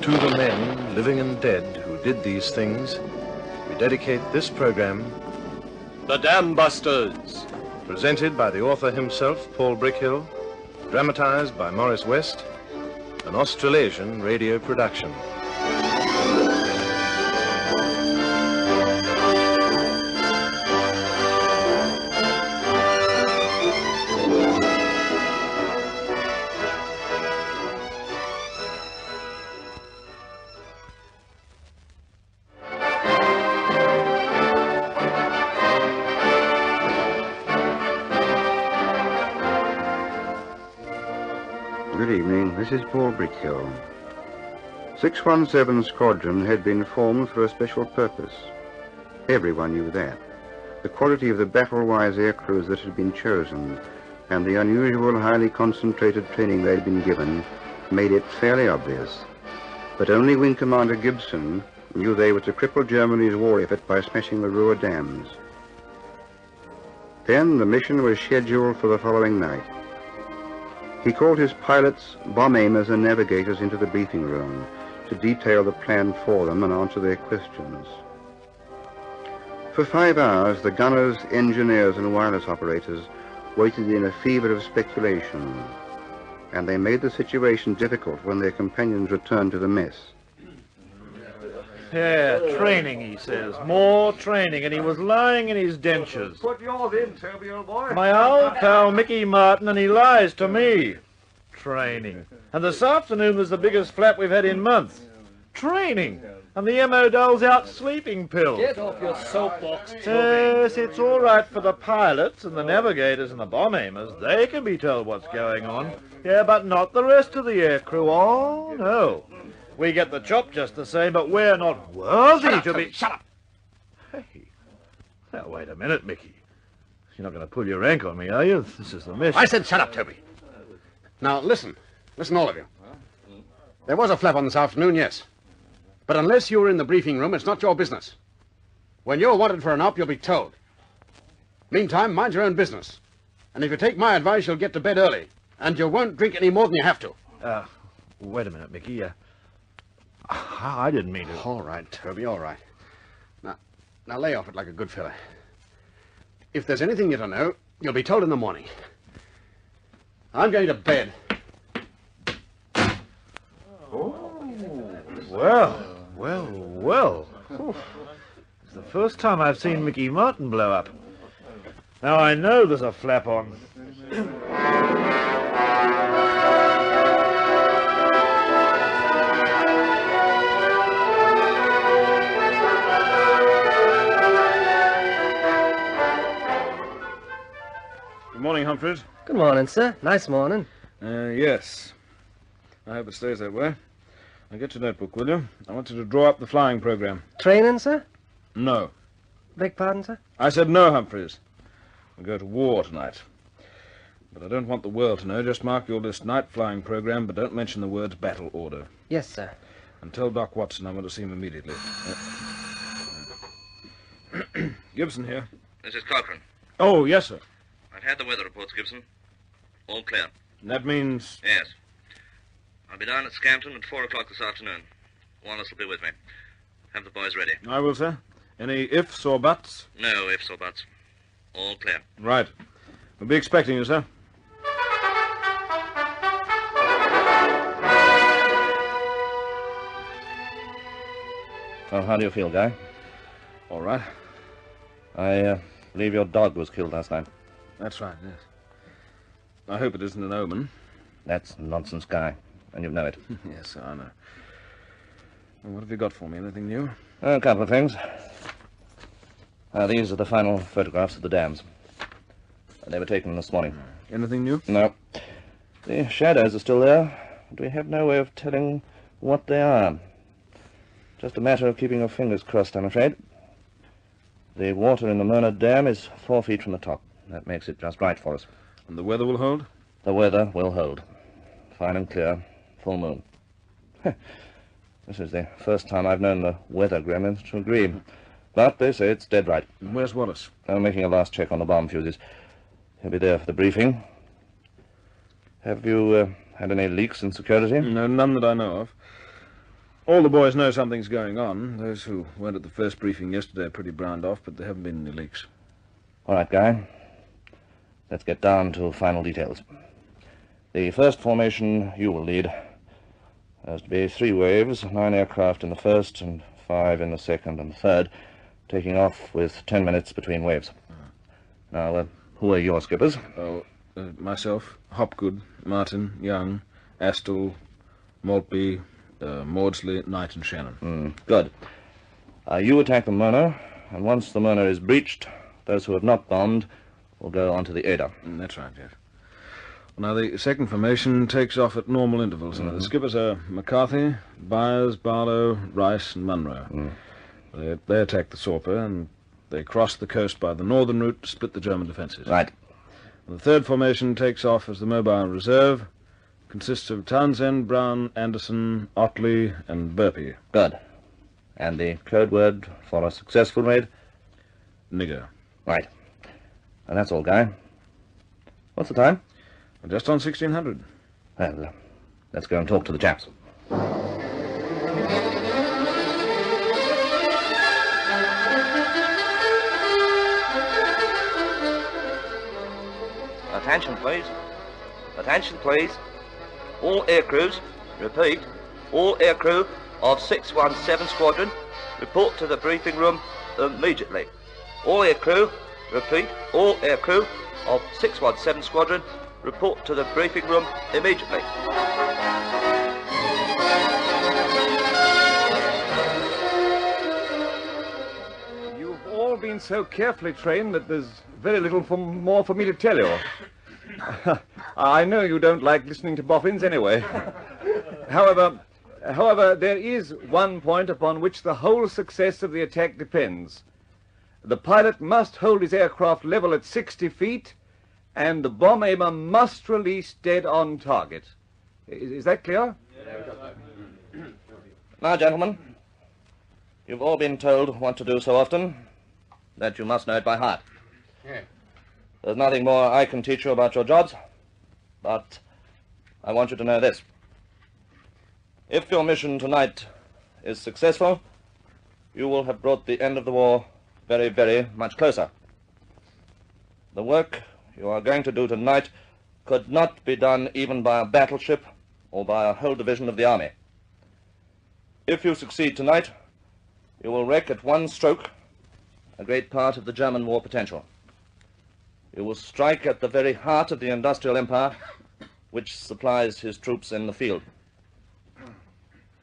To the men, living and dead, who did these things, we dedicate this program, The Dambusters. Presented by the author himself, Paul Brickhill, dramatized by Maurice West, an Australasian radio production. Good evening, this is Paul Brickhill. 617 Squadron had been formed for a special purpose. Everyone knew that. The quality of the battle-wise aircrews that had been chosen and the unusual, highly concentrated training they had been given made it fairly obvious. But only Wing Commander Gibson knew they were to cripple Germany's war effort by smashing the Ruhr dams. Then the mission was scheduled for the following night. He called his pilots, bomb aimers and navigators into the briefing room to detail the plan for them and answer their questions. For 5 hours, the gunners, engineers and wireless operators waited in a fever of speculation, and they made the situation difficult when their companions returned to the mess. Yeah, training, he says. More training, and he was lying in his dentures. Put yours in, Toby, old boy. My old pal Mickey Martin, and he lies to me. Training. And this afternoon was the biggest flap we've had in months. Training. And the M.O. dole's out sleeping pills. Get off your soapbox, Toby. Yes, it's all right for the pilots and the navigators and the bomb aimers. They can be told what's going on. Yeah, but not the rest of the aircrew. Oh, no. We get the chop just the same, but we're not worthy to be... Shut up! Hey, now wait a minute, Mickey. You're not going to pull your rank on me, are you? This is the mission. I said shut up, Toby. Now, listen. Listen, all of you. There was a flap on this afternoon, yes. But unless you're in the briefing room, it's not your business. When you're wanted for an op, you'll be told. Meantime, mind your own business. And if you take my advice, you'll get to bed early. And you won't drink any more than you have to. Wait a minute, Mickey. I didn't mean to... All right, Toby, all right. Now lay off it like a good fella. If there's anything you don't know, you'll be told in the morning. I'm going to bed. Well. It's the first time I've seen Mickey Martin blow up. Now I know there's a flap on. Good morning, Humphreys. Good morning, sir. Nice morning. Yes. I hope it stays that way. Now get your notebook, will you? I want you to draw up the flying program. Training, sir? No. Beg pardon, sir? I said no, Humphreys. We go to war tonight. But I don't want the world to know. Just mark your list night flying program, but don't mention the words battle order. Yes, sir. And tell Doc Watson I want to see him immediately. Gibson here. This is Cochrane. Oh, yes, sir. I've had the weather reports, Gibson. All clear. That means... Yes. I'll be down at Scampton at 4 o'clock this afternoon. Wallace will be with me. Have the boys ready. I will, sir. Any ifs or buts? No ifs or buts. All clear. Right. We'll be expecting you, sir. Well, how do you feel, Guy? All right. I believe your dog was killed last night. That's right, yes. I hope it isn't an omen. That's nonsense, Guy, and you know it. Yes, sir, I know. Well, what have you got for me? Anything new? A couple of things. These are the final photographs of the dams. They were taken this morning. Anything new? No. The shadows are still there, but we have no way of telling what they are. Just a matter of keeping your fingers crossed, I'm afraid. The water in the Möhne dam is 4 feet from the top. That makes it just right for us. And the weather will hold? The weather will hold. Fine and clear. Full moon. This is the first time I've known the weather gremlins to agree. But they say it's dead right. And where's Wallace? I'm making a last check on the bomb fuses. He'll be there for the briefing. Have you had any leaks in security? No, none that I know of. All the boys know something's going on. Those who weren't at the first briefing yesterday are pretty browned off, but there haven't been any leaks. All right, Guy. Let's get down to final details. The first formation you will lead. There's to be 3 waves, 9 aircraft in the first and 5 in the second and third, taking off with 10 minutes between waves. Now, who are your skippers? Myself, Hopgood, Martin, Young, Astle, Maltby, Maudsley, Knight, and Shannon. Good. You attack the Möhne, and once the Möhne is breached, those who have not bombed will go on to the Eder. That's right, yes. Now, the second formation takes off at normal intervals. The skippers are McCarthy, Byers, Barlow, Rice, and Munro. They attack the Sorpe, and they cross the coast by the northern route to split the German defences. Right. And the third formation takes off as the mobile reserve, consists of Townsend, Brown, Anderson, Otley, and Burpee. Good. And the code word for a successful raid? Nigger. Right. And that's all, Guy. What's the time? Just on 1600. Well, let's go and talk to the chaps. Attention, please. Attention, please. All aircrews, repeat, all aircrew of 617 Squadron, report to the briefing room immediately. All aircrew, repeat, all aircrew of 617 Squadron, report to the briefing room immediately. You've all been so carefully trained that there's very little more for me to tell you. I know you don't like listening to boffins anyway. However, there is one point upon which the whole success of the attack depends. The pilot must hold his aircraft level at 60 feet, and the bomb aimer must release dead on target. Is that clear? Now, gentlemen, you've all been told what to do so often that you must know it by heart. Yeah. There's nothing more I can teach you about your jobs, but I want you to know this. If your mission tonight is successful, you will have brought the end of the war very, very much closer. The work you are going to do tonight could not be done even by a battleship or by a whole division of the army. If you succeed tonight, you will wreck at one stroke a great part of the German war potential. You will strike at the very heart of the industrial empire which supplies his troops in the field.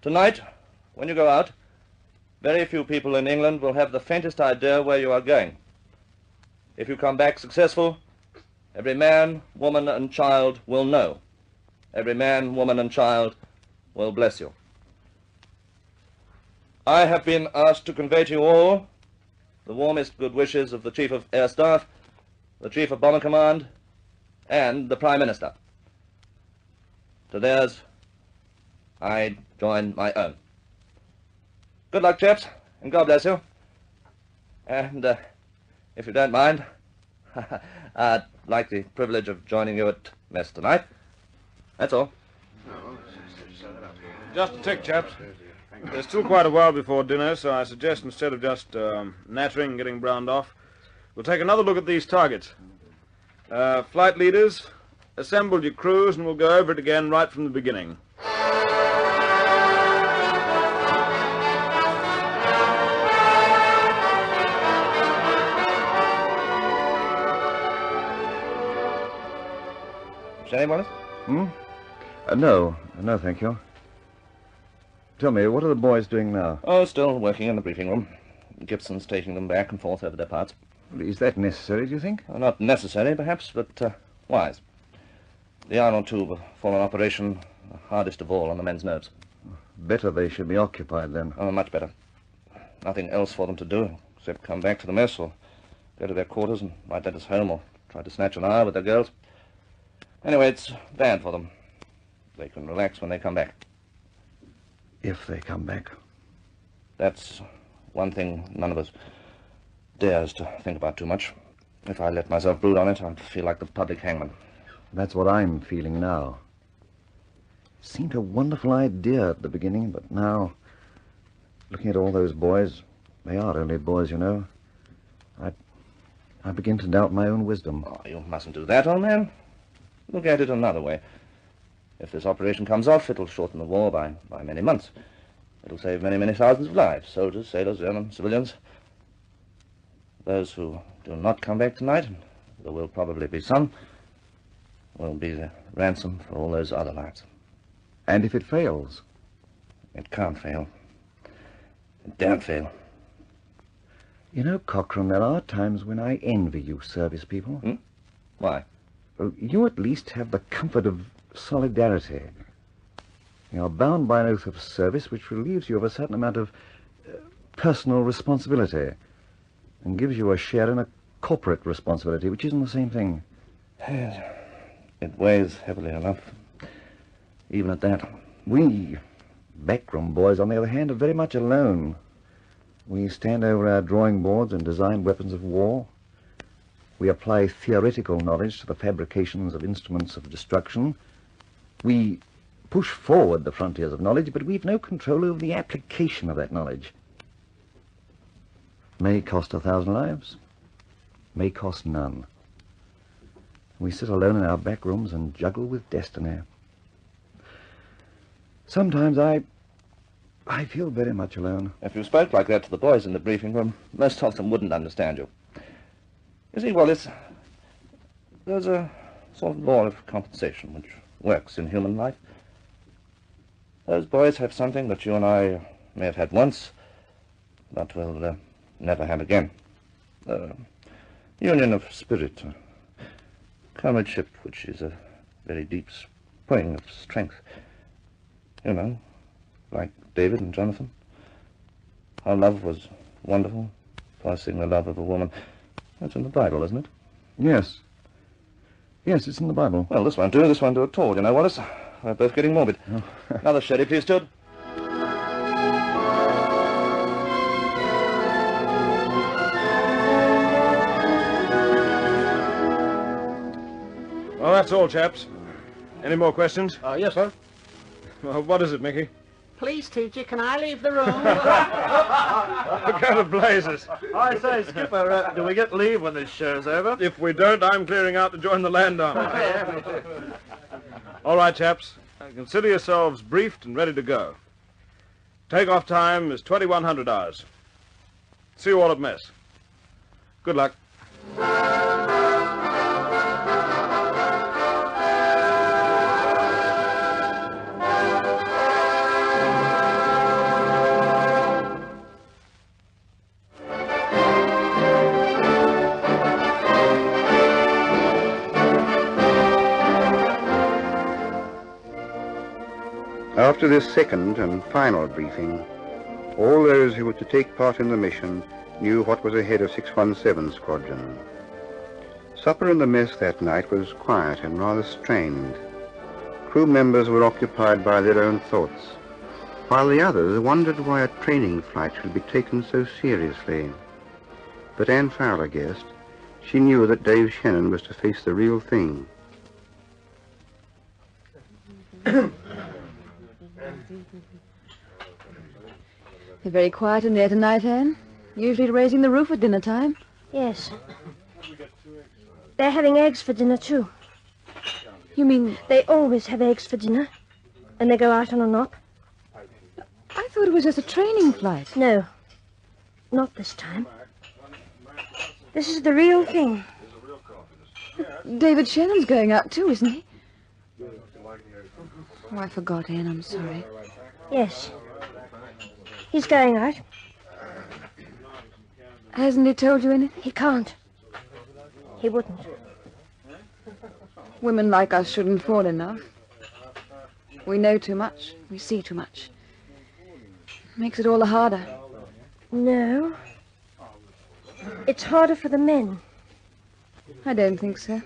Tonight, when you go out, very few people in England will have the faintest idea where you are going. If you come back successful, every man, woman, and child will know. Every man, woman, and child will bless you. I have been asked to convey to you all the warmest good wishes of the Chief of Air Staff, the Chief of Bomber Command, and the Prime Minister. To theirs, I join my own. Good luck, chaps, and God bless you. And, if you don't mind, I'd like the privilege of joining you at mess tonight. That's all. Just a tick, chaps. There's still quite a while before dinner, so I suggest instead of just nattering and getting browned off, we'll take another look at these targets. Flight leaders, assemble your crews and we'll go over it again right from the beginning. Jane Wallis? No, thank you. Tell me, what are the boys doing now? Oh, still working in the briefing room. Gibson's taking them back and forth over their parts. Is that necessary, do you think? Not necessary, perhaps, but wise. The iron or two before an operation, the hardest of all on the men's nerves. Better they should be occupied, then. Oh, much better. Nothing else for them to do, except come back to the mess or go to their quarters and write letters home or try to snatch an hour with their girls. Anyway, it's bad for them. They can relax when they come back. If they come back. That's one thing none of us dares to think about too much. If I let myself brood on it, I'd feel like the public hangman. That's what I'm feeling now. Seemed a wonderful idea at the beginning, but now Looking at all those boys, they are only boys, you know. I begin to doubt my own wisdom. Oh, you mustn't do that, old man. Look at it another way. If this operation comes off, it'll shorten the war by many months. It'll save many, many thousands of lives. Soldiers, sailors, airmen, civilians. Those who do not come back tonight, and there will probably be some, will be the ransom for all those other lives. And if it fails? It can't fail. It daren't fail. You know, Cochrane, there are times when I envy you service people. Why? Well, you at least have the comfort of solidarity. You're bound by an oath of service which relieves you of a certain amount of personal responsibility and gives you a share in a corporate responsibility, which isn't the same thing. It weighs heavily enough, even at that. We backroom boys, on the other hand, are very much alone. We stand over our drawing boards and design weapons of war. We apply theoretical knowledge to the fabrications of instruments of destruction. We push forward the frontiers of knowledge, but we've no control over the application of that knowledge. May cost 1,000 lives, may cost none. We sit alone in our back rooms and juggle with destiny. Sometimes I feel very much alone. If you spoke like that to the boys in the briefing room, most of them wouldn't understand you. You see, Wallis, there's a sort of law of compensation which works in human life. Those boys have something that you and I may have had once, but will never have again. Union of spirit, comradeship, which is a very deep spring of strength. You know, like David and Jonathan. Our love was wonderful, passing the love of a woman. That's in the Bible, isn't it? Yes. Yes, it's in the Bible. Well, this won't do at all, you know, Wallis. We're both getting morbid. Oh. Another sherry, please, Todd. Well, that's all, chaps. Any more questions? Yes, sir. Well, what is it, Mickey? Please, teacher, can I leave the room? What kind of blazes? I say, Skipper, do we get leave when this show's over? If we don't, I'm clearing out to join the land army. All right, chaps. Consider yourselves briefed and ready to go. Take-off time is 2100 hours. See you all at mess. Good luck. After this second and final briefing, all those who were to take part in the mission knew what was ahead of 617 Squadron. Supper in the mess that night was quiet and rather strained. Crew members were occupied by their own thoughts, while the others wondered why a training flight should be taken so seriously. But Anne Fowler guessed. She knew that Dave Shannon was to face the real thing. You're very quiet in there tonight, Anne. Usually raising the roof at dinner time. Yes. They're having eggs for dinner, too. You mean... They always have eggs for dinner. And they go out on a knock. I thought it was just a training flight. No. Not this time. This is the real thing. David Shannon's going out, too, isn't he? Oh, I forgot, Anne. I'm sorry. Yes. He's going out. Hasn't he told you anything? He can't. He wouldn't. Women like us shouldn't fall in love. We know too much. We see too much. Makes it all the harder. No. It's harder for the men. I don't think so.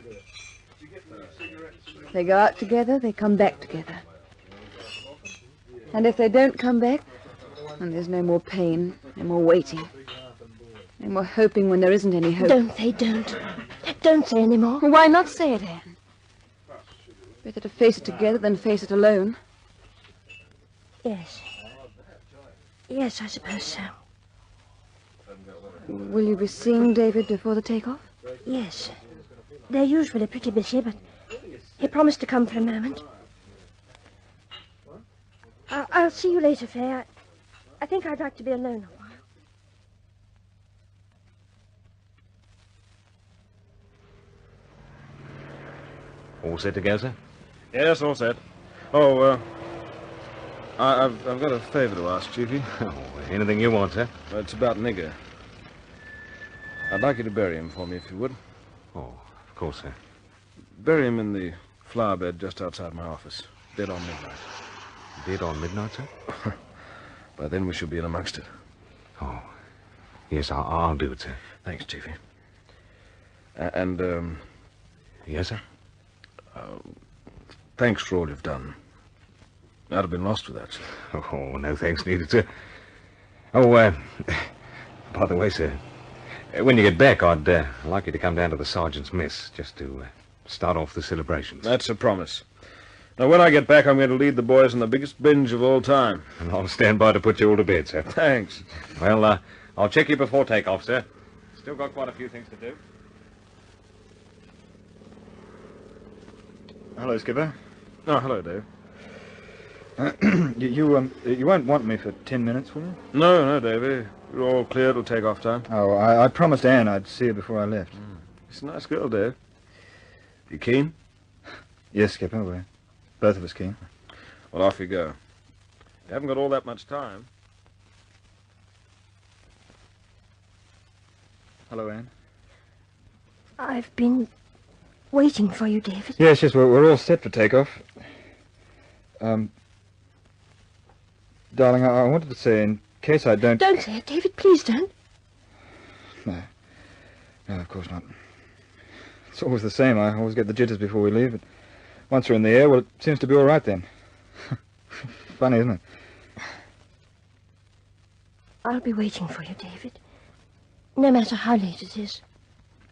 They go out together, they come back together. And if they don't come back, then there's no more pain, no more waiting, no more hoping when there isn't any hope. Don't. Don't say any more. Well, why not say it, Anne? Better to face it together than face it alone. Yes. Yes, I suppose so. Will you be seeing David before the takeoff? Yes. They're usually pretty busy, but he promised to come for a moment. I'll see you later, Faye. I think I'd like to be alone a while. All set to go, sir? Yes, all set. Oh, I've got a favour to ask, Chiefy. Oh, anything you want, sir? It's about Nigger. I'd like you to bury him for me, if you would. Oh, of course, sir. Bury him in the flower bed just outside my office. Dead on midnight. Dead on midnight, sir? By then we shall be in amongst it. Oh, yes, I'll do it, sir. Thanks, Chiefy. And, Yes, sir? Thanks for all you've done. I'd have been lost without you. Oh, no thanks needed, sir. Oh, by the way, sir, when you get back, I'd like you to come down to the sergeant's mess just to start off the celebrations. That's a promise. Now, when I get back, I'm going to lead the boys in the biggest binge of all time. And I'll stand by to put you all to bed, sir. Thanks. Well, I'll check you before takeoff, sir. Still got quite a few things to do. Hello, Skipper. Oh, hello, Dave. You won't want me for 10 minutes, will you? No, Davey. You're all clear till take-off time. Oh, I promised Anne I'd see her before I left. She's a nice girl, Dave. You keen? Yes, Skipper, we're both of us keen. Well, off you go. You haven't got all that much time. Hello, Anne. I've been waiting for you, David. Yes, we're all set for takeoff. Darling, I wanted to say, in case I don't... Don't say it, David. Please don't. No, of course not. It's always the same. I always get the jitters before we leave. But once we're in the air, well, it seems to be all right then. Funny, isn't it? I'll be waiting for you, David. No matter how late it is,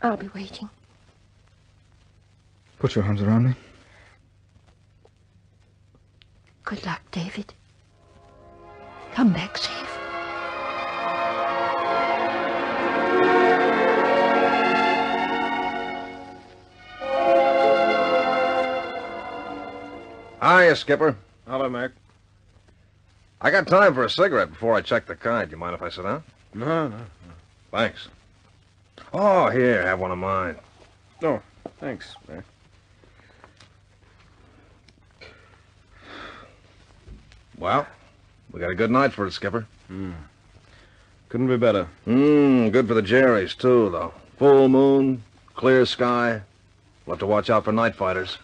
I'll be waiting. Put your arms around me. Good luck, David. Come back safe. Hiya, Skipper. Hello, Mac. I got time for a cigarette before I check the kite. You mind if I sit down? No. Thanks. Oh, here, have one of mine. Oh, thanks, Mac. Well, we got a good night for it, Skipper. Couldn't be better. Good for the Jerrys, too, though. Full moon, clear sky. We'll have to watch out for night fighters.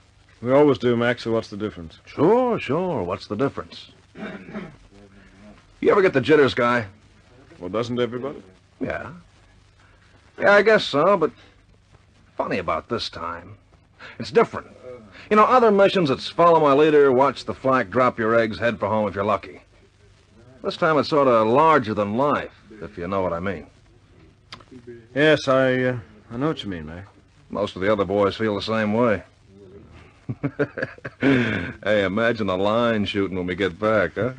We always do, Mac, so what's the difference? Sure. What's the difference? You ever get the jitters, Guy? Well, doesn't everybody? Yeah, I guess so, but funny about this time. It's different. You know, other missions, it's follow my leader, watch the flak, drop your eggs, head for home if you're lucky. This time it's sort of larger than life, if you know what I mean. Yes, I know what you mean, Mac. Most of the other boys feel the same way. Hey, imagine a line shooting when we get back, huh?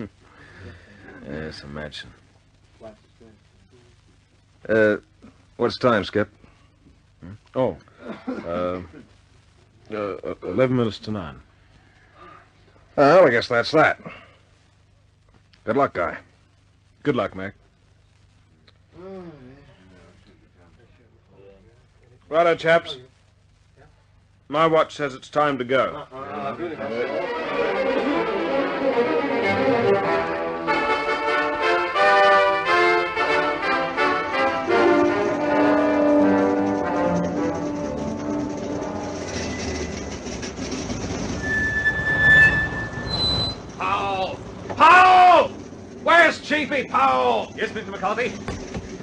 Yes, imagine. What's time, Skip? 11 minutes to 9. Well, I guess that's that. Good luck, Guy. Good luck, Mac. Righto, chaps. My watch says it's time to go. Powell! Where's Chiefy Powell? Yes, Mr. McCarthy?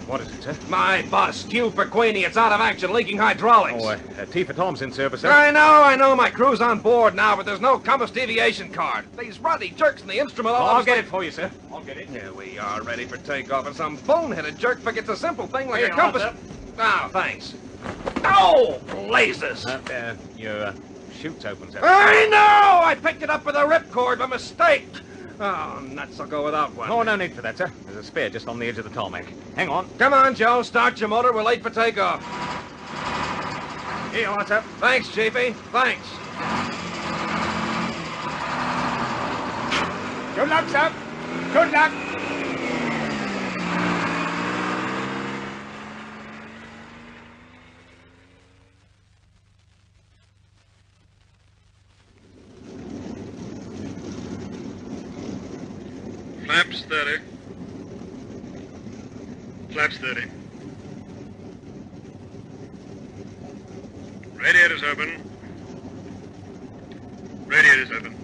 What is it, sir? My bus, Q for Queenie. It's out of action, leaking hydraulics. T for Tom's in service, sir. I know. My crew's on board now, but there's no compass deviation card. These ruddy jerks in the instrument... I'll get it for you, sir. I'll get it. Here we are, ready for takeoff, and some boneheaded jerk forgets a simple thing like a compass... Oh, thanks. Oh, blazes! Your chute's open, sir. I know! I picked it up with a ripcord by mistake. Oh, nuts, I'll go without one. Oh, no need for that, sir. There's a spare just on the edge of the tarmac. Hang on. Come on, Joe. Start your motor. We're late for takeoff. Here you are, sir. Thanks, Chiefy. Thanks. Good luck, sir. Good luck. Flaps 30. Flaps 30. Radiators open. Radiators open.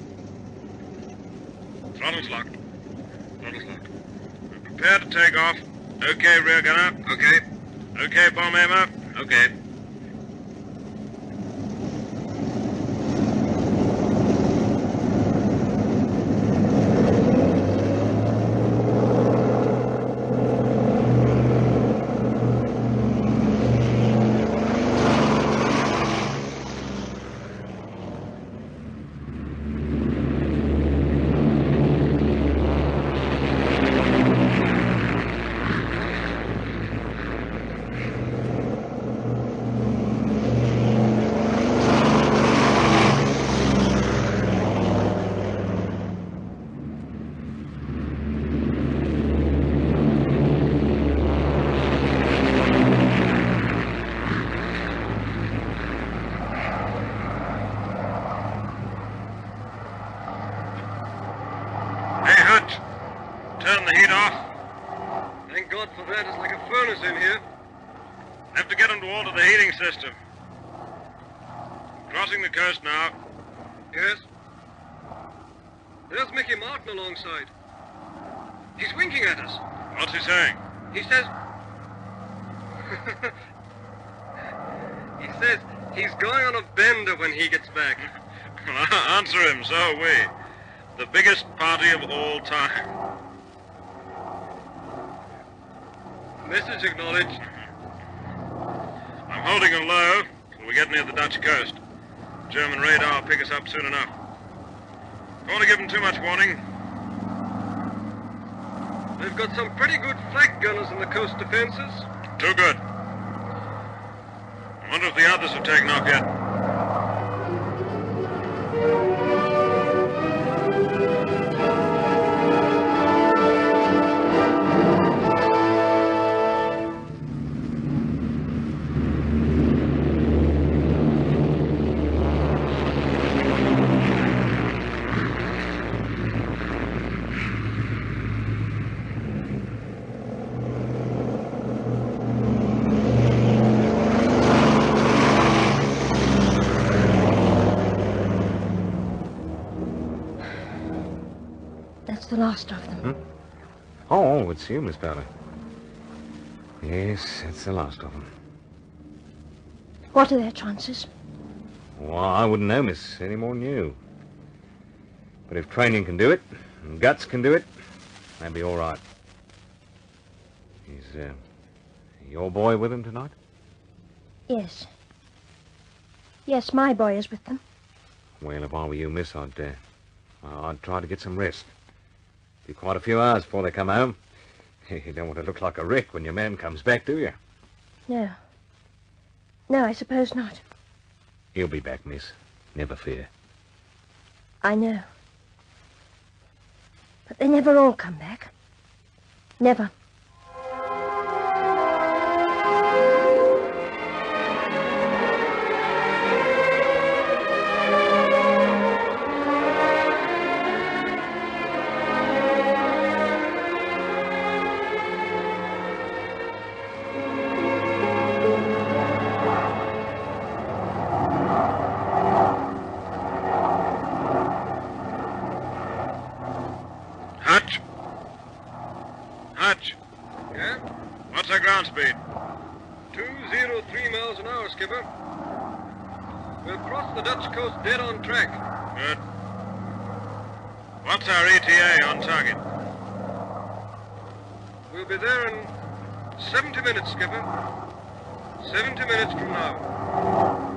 Throttle's locked. Throttle's locked. We're prepared to take off. Okay, rear gunner. Okay. Okay, bomb aimer. Okay. System. Crossing the coast now. Yes? There's Mickey Martin alongside. He's winking at us. What's he saying? He says... he says he's going on a bender when he gets back. Well, answer him, so are we. The biggest party of all time. Message acknowledged. I'm holding her low till we get near the Dutch coast. German radar will pick us up soon enough. Don't want to give them too much warning. They've got some pretty good flak gunners in the coast defenses. Too good. I wonder if the others have taken off yet. The last of them. Oh, it's you, Miss Ballard. Yes, it's the last of them. What are their chances? Well, I wouldn't know, miss, any more than you. But if training can do it, and guts can do it, they'll be all right. Is your boy with them tonight? Yes. Yes, my boy is with them. Well, if I were you, miss, I'd try to get some rest. Be quite a few hours before they come home. You don't want to look like a wreck when your man comes back, do you? No. No, I suppose not. He'll be back, miss. Never fear. I know. But they never all come back. Never. Hutch. Yeah? What's our ground speed? 203 miles an hour, Skipper. We'll cross the Dutch coast dead on track. Good. What's our ETA on target? We'll be there in 70 minutes, Skipper. 70 minutes from now.